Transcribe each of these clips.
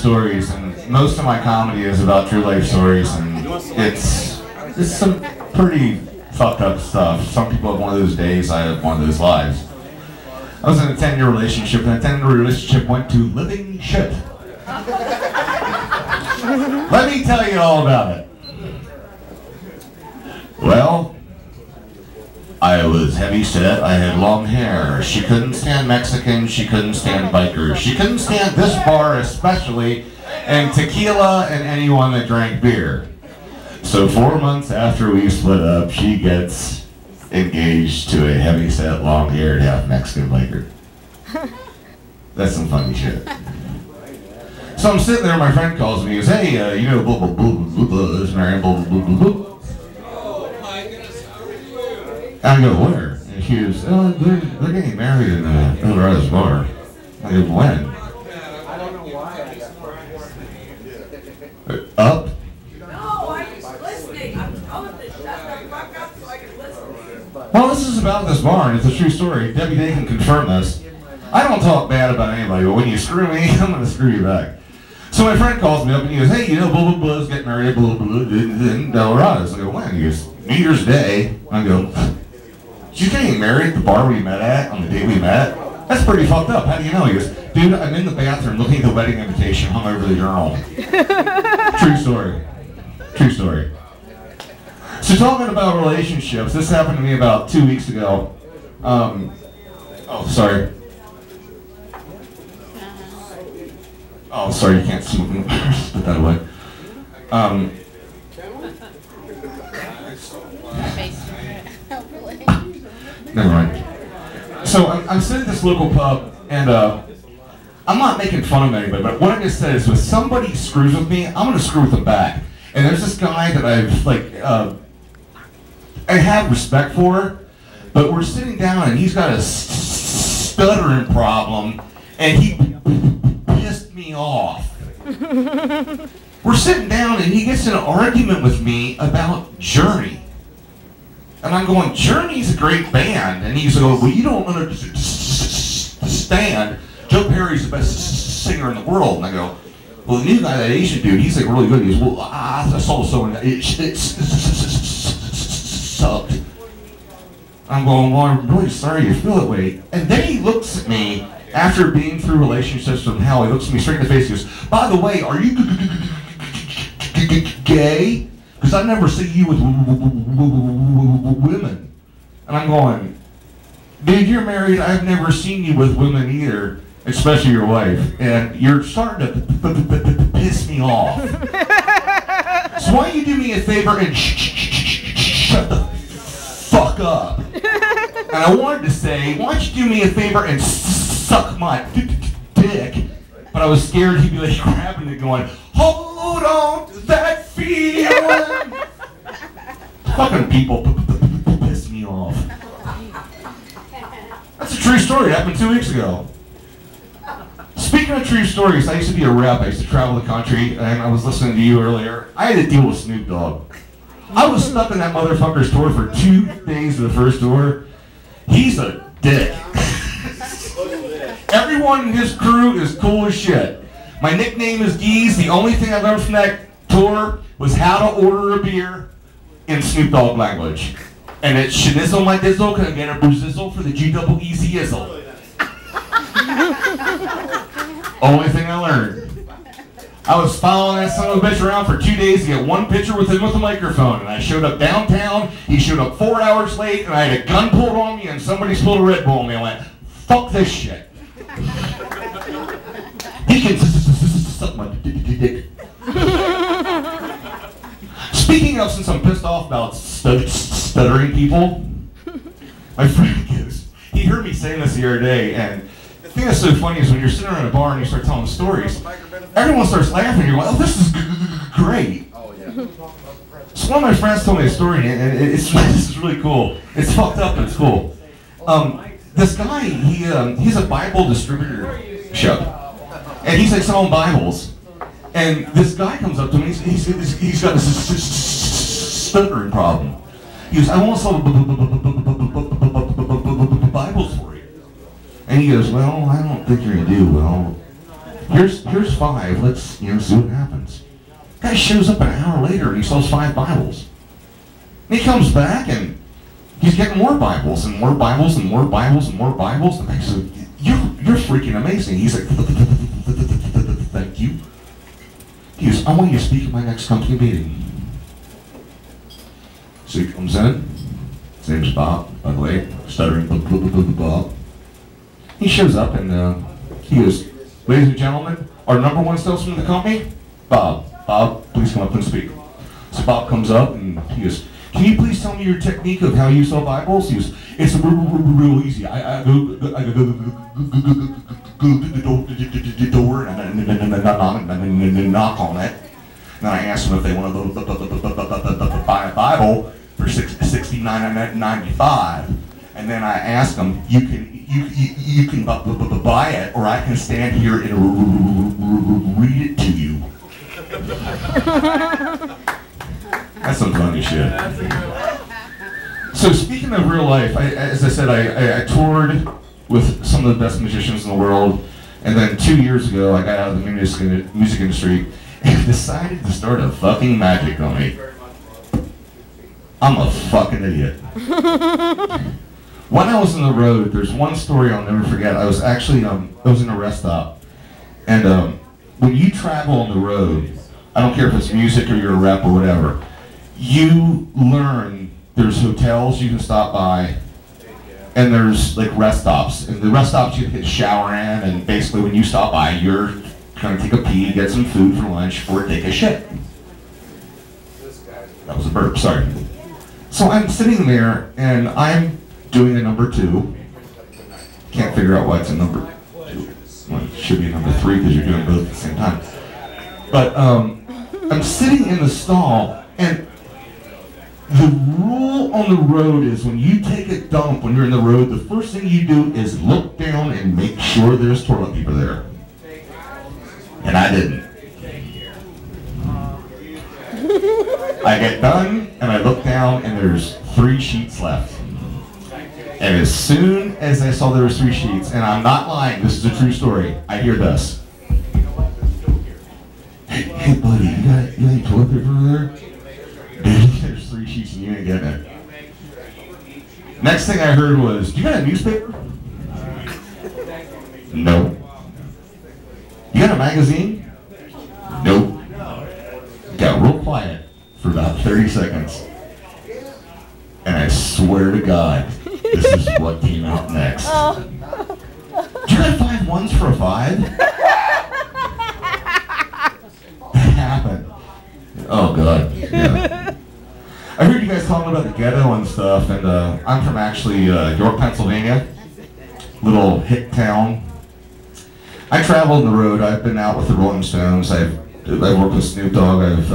stories, and most of my comedy is about true life stories, and it's some pretty fucked up stuff. Some people have one of those days, I have one of those lives. I was in a 10-year relationship, and the 10-year relationship went to living shit. Let me tell you all about it. Well, I was heavy set, I had long hair. She couldn't stand Mexicans, she couldn't stand bikers. She couldn't stand this bar especially, and tequila and anyone that drank beer. So 4 months after we split up, she gets engaged to a heavy set, long haired, half Mexican biker. That's some funny shit. So I'm sitting there, my friend calls me, he goes, hey, you know, blah, blah, blah, blah, blah, is married, blah, blah, blah, blah. I go, where? And she goes, oh, they're getting married in Eldorado's bar. I go, when? I don't know why. Up? No, I'm listening. I'm telling this shut the fuck up so I can listen. Well, this is about this bar, and it's a true story. Debbie Day can confirm this. I don't talk bad about anybody, but when you screw me, I'm going to screw you back. So my friend calls me up and he goes, hey, you know, blah, blah, blah's getting married, blah, blah, blah, in Eldorado. I go, when? He goes, New Year's Day. I go, she's getting married at the bar we met at, on the day we met? That's pretty fucked up. How do you know? He goes, dude, I'm in the bathroom looking at the wedding invitation hung over the urinal. True story. True story. So talking about relationships, this happened to me about 2 weeks ago. Oh, sorry. Oh, sorry, you can't see me. Put that away. Never mind. So I'm sitting at this local pub, and I'm not making fun of anybody, but what I just said is, if somebody screws with me, I'm gonna screw with them back. And there's this guy that I have respect for, but we're sitting down, and he's got a stuttering problem, and he pissed me off. We're sitting down, and he gets in an argument with me about Journey. And I'm going, Journey's a great band. And he's going, well, you don't understand. Joe Perry's the best singer in the world. And I go, well, the new guy, that Asian dude, he's like really good. He goes, well, I saw someone, it sucked. I'm going, well, I'm really sorry you feel that way. And then he looks at me, after being through relationships from hell, he looks at me straight in the face and goes, by the way, are you gay? Because I've never seen you with women. And I'm going, dude, you're married. I've never seen you with women either, especially your wife. And you're starting to piss me off. So why don't you do me a favor and shut the fuck up? And I wanted to say, why don't you do me a favor and suck my dick? But I was scared he'd be like grabbing it going, hold on to that feeling. Fucking people piss me off. That's a true story. It happened 2 weeks ago. Speaking of true stories, I used to be a rep. I used to travel the country, and I was listening to you earlier. I had to deal with Snoop Dogg. I was stuck in that motherfucker's tour for 2 days of the first tour. He's a dick. Everyone in his crew is cool as shit. My nickname is Geesey. The only thing I learned from that tour was how to order a beer in Snoop Dogg language. And it's shinizzle my dizzle, can I get a bruzizzle for the G-double-easy-izzle? Only thing I learned. I was following that son of a bitch around for 2 days to get one picture with him with a microphone. And I showed up downtown, he showed up 4 hours late, and I had a gun pulled on me, and somebody spilled a Red Bull on me. I went, fuck this shit. He can suck my dick. Speaking of, since I'm pissed off about stuttering people, my friend goes, he heard me saying this the other day, and the thing that's so funny is when you're sitting around a bar and you start telling stories, everyone starts laughing, and you're like, oh, this is great. So one of my friends told me a story, and this is really cool. It's fucked up, but it's cool. This guy, he's a Bible distributor shop, and he's like selling Bibles. And this guy comes up to me, he's got this stuttering problem. He goes, I want to sell Bibles for you. And he goes, well, I don't think you're going to do well. Here's 5. Let's see what happens. Guy shows up an hour later and he sells 5 Bibles. And he comes back and he's getting more Bibles and more Bibles and more Bibles and more Bibles. And I said, you're freaking amazing. He's like, thank you. He goes, I want you to speak at my next company meeting. So he comes in. His name's Bob, by the way, stuttering Bob. He shows up and he goes, ladies and gentlemen, our #1 salesman in the company, Bob. Bob, please come up and speak. So Bob comes up and he goes, can you please tell me your technique of how you sell Bibles? He goes, it's real easy. I go to the door and knock on it. And then I ask them if they want to buy a Bible for $69.95. And then I ask them, you can buy it, or I can stand here and read it to you. That's some funny shit. So speaking of real life, as I said, I toured with some of the best magicians in the world, and then 2 years ago I got out of the music industry and decided to start a fucking magic company. I'm a fucking idiot. When I was on the road, there's one story I'll never forget. I was actually, I was in a rest stop, and when you travel on the road, I don't care if it's music or you're a rep or whatever, you learn there's hotels you can stop by, and there's like rest stops. And the rest stops you can get a shower in, and basically when you stop by, you're gonna take a pee, get some food for lunch, or take a shit. That was a burp, sorry. So I'm sitting there, and I'm doing a #2. Can't figure out why it's a #2. Well, it should be a #3 because you're doing both at the same time. But I'm sitting in the stall, and the rule on the road is when you take a dump when you're in the road, the first thing you do is look down and make sure there's toilet paper there. And I didn't. I get done, and I look down, and there's 3 sheets left. And as soon as I saw there was 3 sheets, and I'm not lying, this is a true story, I hear this. Hey buddy, you got any toilet paper over there? Dude, there's 3 sheets and you ain't getting it. Next thing I heard was, do you got a newspaper? No. You got a magazine? Nope. Got real quiet for about 30 seconds. And I swear to God, this is what came out next. Do you got 5 ones for a 5? That happened. Oh God. Yeah. I heard you guys talking about the ghetto and stuff, and I'm from actually York, Pennsylvania, little hick town. I traveled on the road. I've been out with the Rolling Stones. I've worked with Snoop Dogg. I've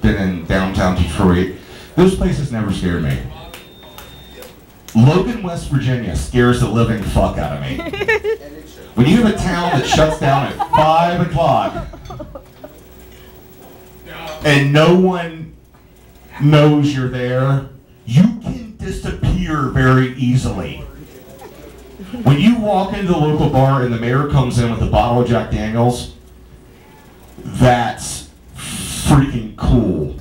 been in downtown Detroit. Those places never scared me. Logan, West Virginia scares the living fuck out of me. When you have a town that shuts down at 5 o'clock and no one knows you're there, you can disappear very easily. When you walk into the local bar and the mayor comes in with a bottle of Jack Daniels, that's freaking cool.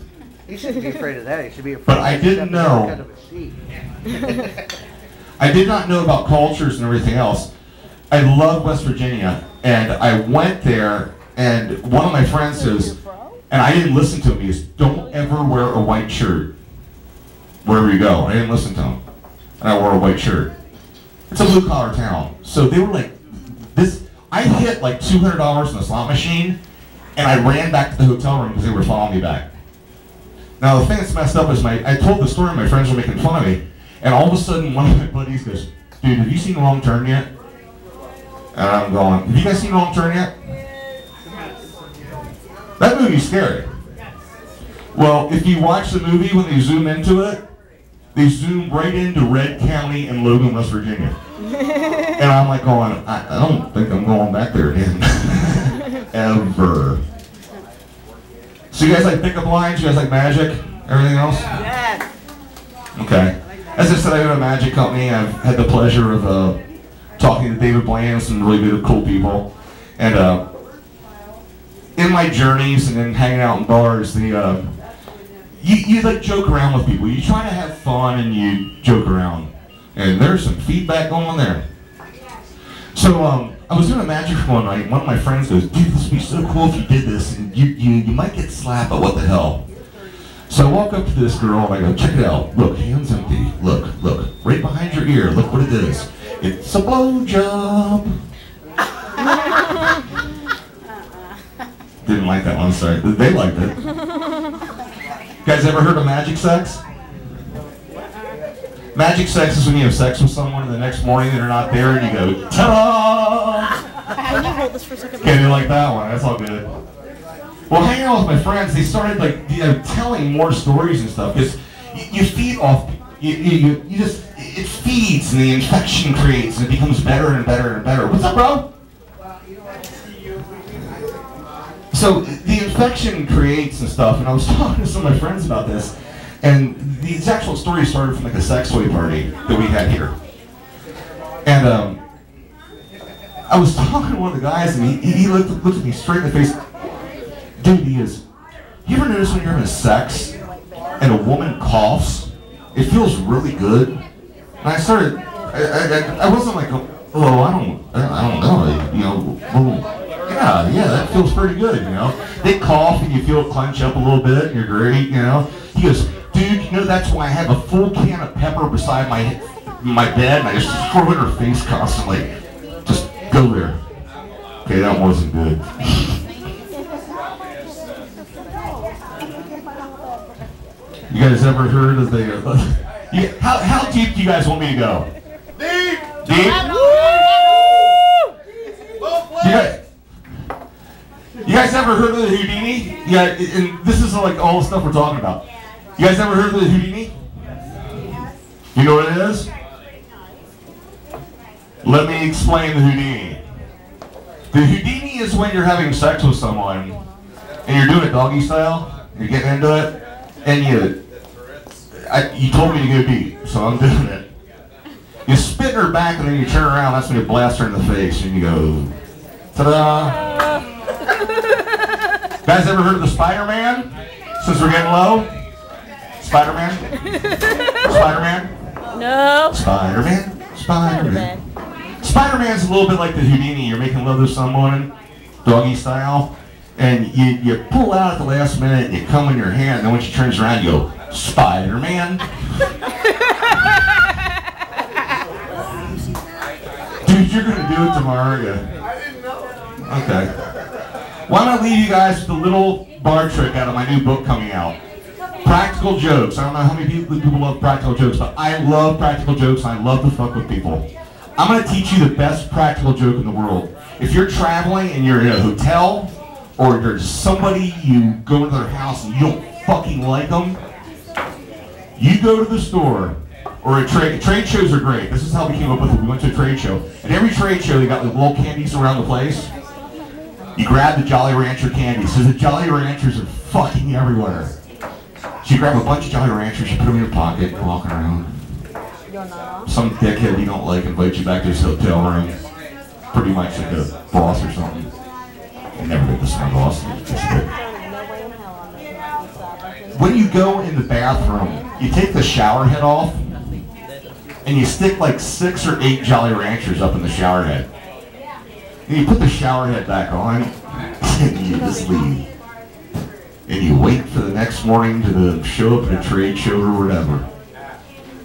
You shouldn't be afraid of that. You should be afraid but I didn't know. Kind of a sheep. I did not know about cultures and everything else. I love West Virginia, and I went there, and one of my friends says, and I didn't listen to him, he goes, don't ever wear a white shirt wherever you go. I didn't listen to him, and I wore a white shirt. It's a blue-collar town. So they were like, this. I hit like $200 in the slot machine, and I ran back to the hotel room because they were following me back. Now the thing that's messed up is I told the story, my friends were making fun of me, and all of a sudden one of my buddies goes, dude, have you seen Wrong Turn yet? And I'm going, have you guys seen Wrong Turn yet? That movie's scary. Well, if you watch the movie, when they zoom into it, they zoom right into Red County and Logan, West Virginia. And I'm like going, I don't think I'm going back there again. Ever. So you guys like pickup lines? You guys like magic? Everything else? Yes. Okay. As I said, I own a magic company. I've had the pleasure of talking to David Bland, some really good, cool people. And in my journeys and then hanging out in bars, you like joke around with people. You try to have fun and you joke around. And there's some feedback going on there. So I was doing a magic one night. One of my friends goes, "Dude, this would be so cool if you did this, and you might get slapped, but what the hell?" So I walk up to this girl and I go, "Check it out. Look, hands empty. Look, right behind your ear. Look what it is. It's a blowjob." Didn't like that one. Sorry, they liked it. You guys ever heard of magic sex? Magic sex is when you have sex with someone and the next morning they're not there and you go, "Ta-da!" Can you hold this for a second? Okay, they like that one. That's all good. Well, hanging out with my friends, they started like telling more stories and stuff because you feed off. You just it feeds and the infection creates and it becomes better and better and better. What's up, bro? So the infection creates and stuff, and I was talking to some of my friends about this, and these actual stories started from like a sex toy party that we had here. And I was talking to one of the guys, and he looked at me straight in the face. Dude, he is, you ever notice when you're having sex and a woman coughs? It feels really good. And I started, I wasn't like, "Oh, I don't know, you know, well, yeah, that feels pretty good, you know." They cough and you feel it clench up a little bit and you're great, you know. He goes, "Dude, you know that's why I have a full can of pepper beside my bed and I just throw it in her face constantly. Just go there." Okay, that wasn't good. You guys ever heard of the, how deep do you guys want me to go? Deep! Deep? You guys ever heard of the Houdini? Yeah, and this is like all the stuff we're talking about. You guys ever heard of the Houdini? You know what it is? Let me explain the Houdini. The Houdini is when you're having sex with someone and you're doing it doggy style, you're getting into it, and you told me to go deep, so I'm doing it. You spit in her back and then you turn around, that's when you blast her in the face and you go, ta-da! Guys ever heard of the Spider-Man? Since we're getting low? Spider-Man? Spider-Man? No. Spider-Man? Spider-Man. Spider-Man's a little bit like the Houdini. You're making love to someone, doggy style, and you pull out at the last minute and you come in your hand, and then when she turns around you go, "Spider-Man." Dude, you're going to do it tomorrow, yeah? I didn't know. Okay. Well, I'm going to leave you guys with a little bar trick out of my new book coming out. Practical jokes. I don't know how many people love practical jokes, but I love practical jokes and I love to fuck with people. I'm going to teach you the best practical joke in the world. If you're traveling and you're in a hotel, or there's somebody you go into their house and you don't fucking like them, you go to the store, or a trade shows are great. This is how we came up with it. We went to a trade show. At every trade show, they got like little candies around the place. You grab the Jolly Rancher candies, because the Jolly Ranchers are fucking everywhere. So you grab a bunch of Jolly Ranchers, you put them in your pocket, walking around. Some dickhead you don't like invites you back to his hotel room. Pretty much like a boss or something. I never get this my boss. When you go in the bathroom, you take the shower head off, and you stick like 6 or 8 Jolly Ranchers up in the shower head. And you put the shower head back on, and you just leave. And you wait for the next morning to show up at a trade show or whatever.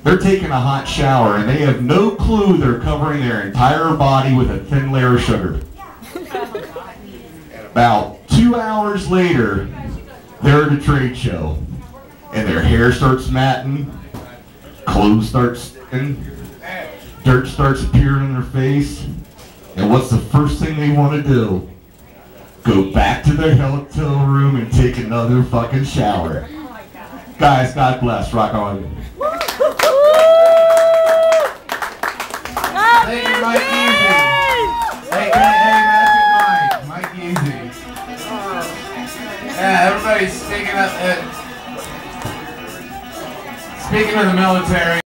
They're taking a hot shower, and they have no clue they're covering their entire body with a thin layer of sugar. About 2 hours later, they're at a trade show, and their hair starts matting, clothes start sticking, dirt starts appearing in their face, and what's the first thing they want to do? Go back to their hotel room and take another fucking shower. Guys, God bless. Rock on. Thank you, Mike Geesey. Hey, Magic Mike Geesey. Yeah, everybody's speaking of the military.